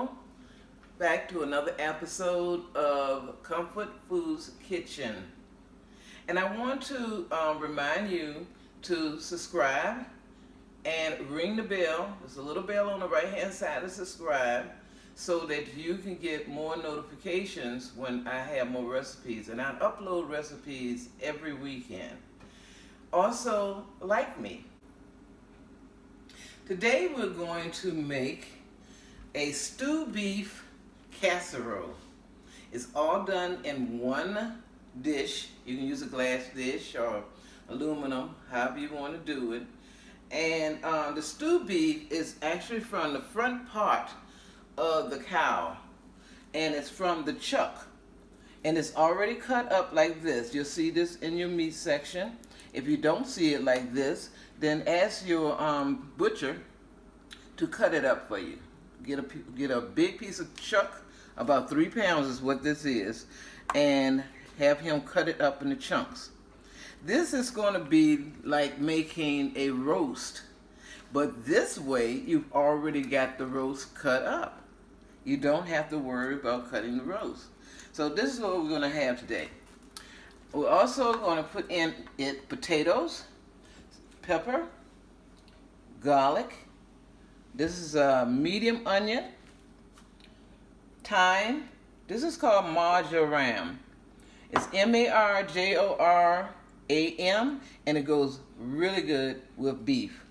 Casserole, back to another episode of Comfort Foods Kitchen. And I want to remind you to subscribe and ring the bell. There's a little bell on the right hand side to subscribe so that you can get more notifications when I have more recipes. And I upload recipes every weekend. Also, like me. Today we're going to make a stewed beef casserole. It's all done in one dish. You can use a glass dish or aluminum, however you want to do it. And the stewed beef is actually from the front part of the cow, and it's from the chuck. And it's already cut up like this. You'll see this in your meat section. If you don't see it like this, then ask your butcher to cut it up for you. Get a big piece of chuck, about 3 pounds is what this is, and have him cut it up into chunks. This is going to be like making a roast, but this way you've already got the roast cut up. You don't have to worry about cutting the roast. So this is what we're going to have today. We're also going to put in it potatoes, pepper, garlic. This is a medium onion, thyme. This is called marjoram. It's M-A-R-J-O-R-A-M, and it goes really good with beef.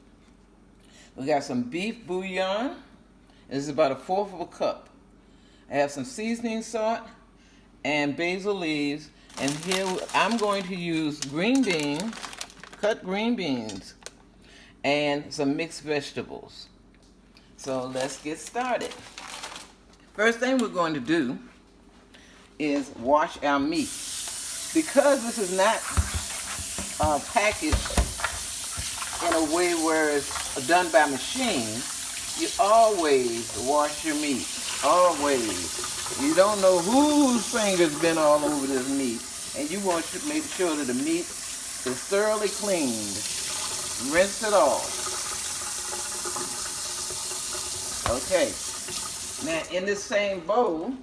We got some beef bouillon. This is about 1/4 of a cup. I have some seasoning salt and basil leaves. And here I'm going to use green beans, cut green beans, and some mixed vegetables. So let's get started. First thing we're going to do is wash our meat. Because this is not packaged in a way where it's done by machine, you always wash your meat. Always. You don't know whose finger's been all over this meat. And you want to make sure that the meat is thoroughly cleaned. Rinse it off. Okay. Now in this same bowl,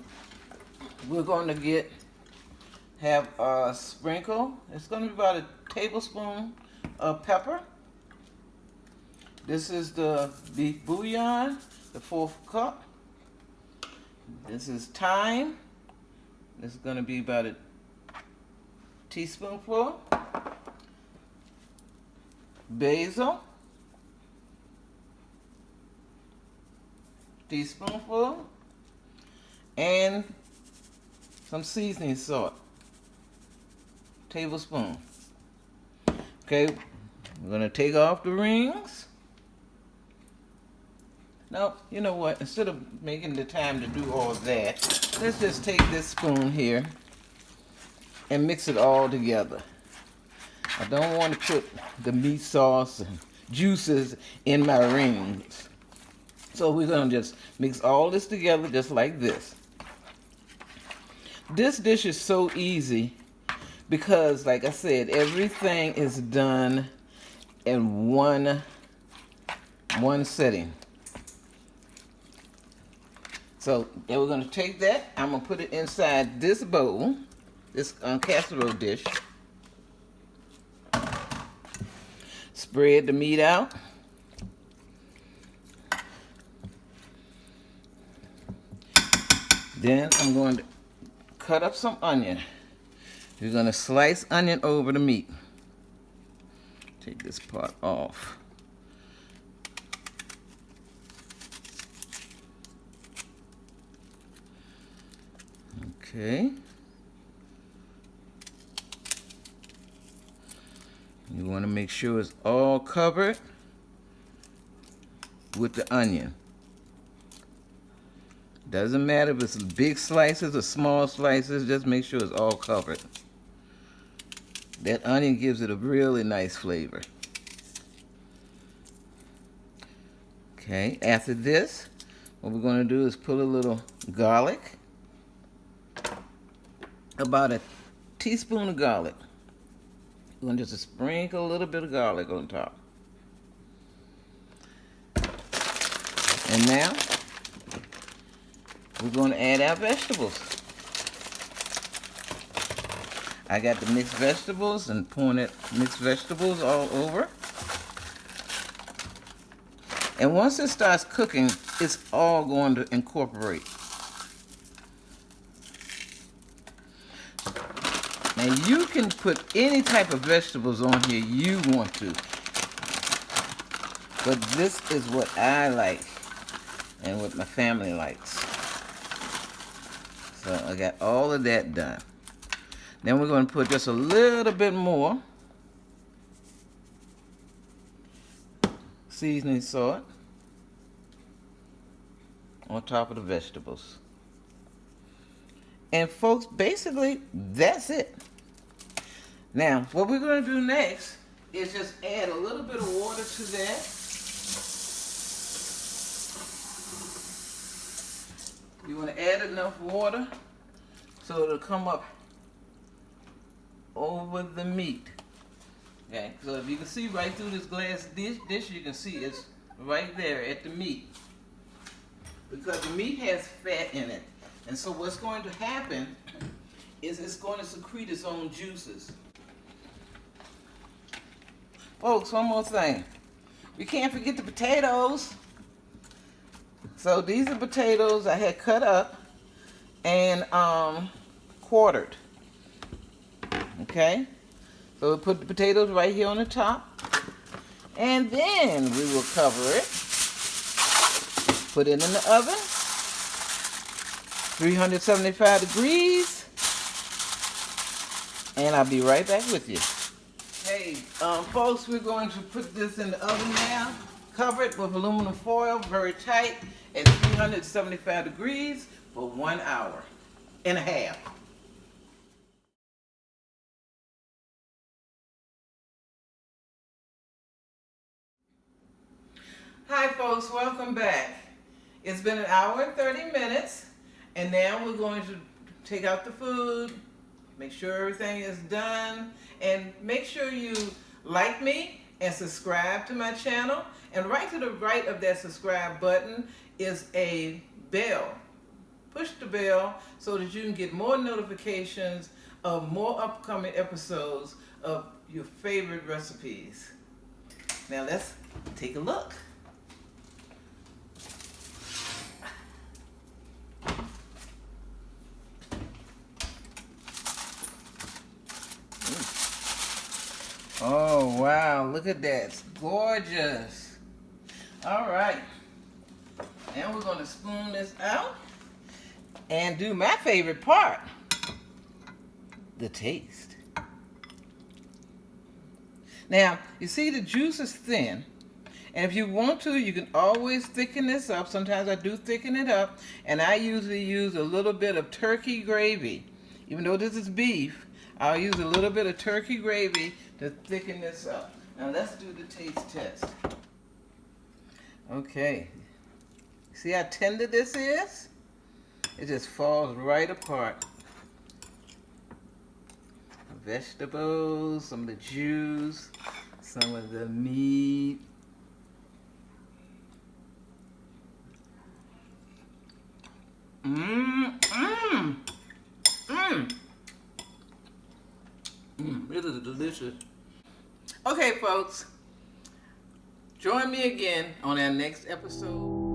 we're going to have a sprinkle. It's going to be about 1 tablespoon of pepper. This is the beef bouillon, the 1/4 cup. This is thyme. This is going to be about 1 teaspoonful. Basil. Teaspoonful. And some seasoning salt. Tablespoon. Okay, we're going to take off the rings. Now, you know what? Instead of making the time to do all that, let's just take this spoon here and mix it all together. I don't want to put the meat sauce and juices in my rings. So we're going to just mix all this together just like this. This dish is so easy because, like I said, everything is done in one setting. So then we're going to take that. I'm going to put it inside this bowl, this casserole dish. Spread the meat out. Then I'm going to cut up some onion. You're going to slice onion over the meat. Take this part off. Okay. You want to make sure it's all covered with the onion. Doesn't matter if it's big slices or small slices, just make sure it's all covered. That onion gives it a really nice flavor. Okay, after this, what we're going to do is put a little garlic. About 1 teaspoon of garlic. We're going to just sprinkle a little bit of garlic on top. And now, we're going to add our vegetables. I got the mixed vegetables and pouring it mixed vegetables all over. And once it starts cooking, it's all going to incorporate. Now you can put any type of vegetables on here you want to. But this is what I like and what my family likes. So I got all of that done. Then we're going to put just a little bit more seasoning salt on top of the vegetables. And folks, basically, that's it. Now, what we're going to do next is just add a little bit of water to that. You want to add enough water so it'll come up over the meat. Okay, so if you can see right through this glass dish, you can see it's right there at the meat. Because the meat has fat in it. And so what's going to happen is it's going to secrete its own juices. Folks, one more thing. We can't forget the potatoes. So these are potatoes I had cut up and quartered. Okay? So we'll put the potatoes right here on the top. And then we will cover it. Put it in the oven. 375 degrees. And I'll be right back with you. Hey, folks, we're going to put this in the oven now. Cover it with aluminum foil, very tight, at 375 degrees for 1 hour and a half. Hi folks, welcome back. It's been 1 hour and 30 minutes, and now we're going to take out the food, make sure everything is done, and make sure you like me and subscribe to my channel. And right to the right of that subscribe button is a bell. Push the bell so that you can get more notifications of more upcoming episodes of your favorite recipes. Now let's take a look. Oh wow, look at that. It's gorgeous. All right. Now we're going to spoon this out and do my favorite part, the taste. Now, you see the juice is thin. And if you want to, you can always thicken this up. Sometimes I do thicken it up. And I usually use a little bit of turkey gravy. Even though this is beef, I'll use a little bit of turkey gravy to thicken this up. Now let's do the taste test. Okay. See how tender this is? It just falls right apart. Vegetables, some of the juice, some of the meat. This is delicious. Okay, folks. Join me again on our next episode.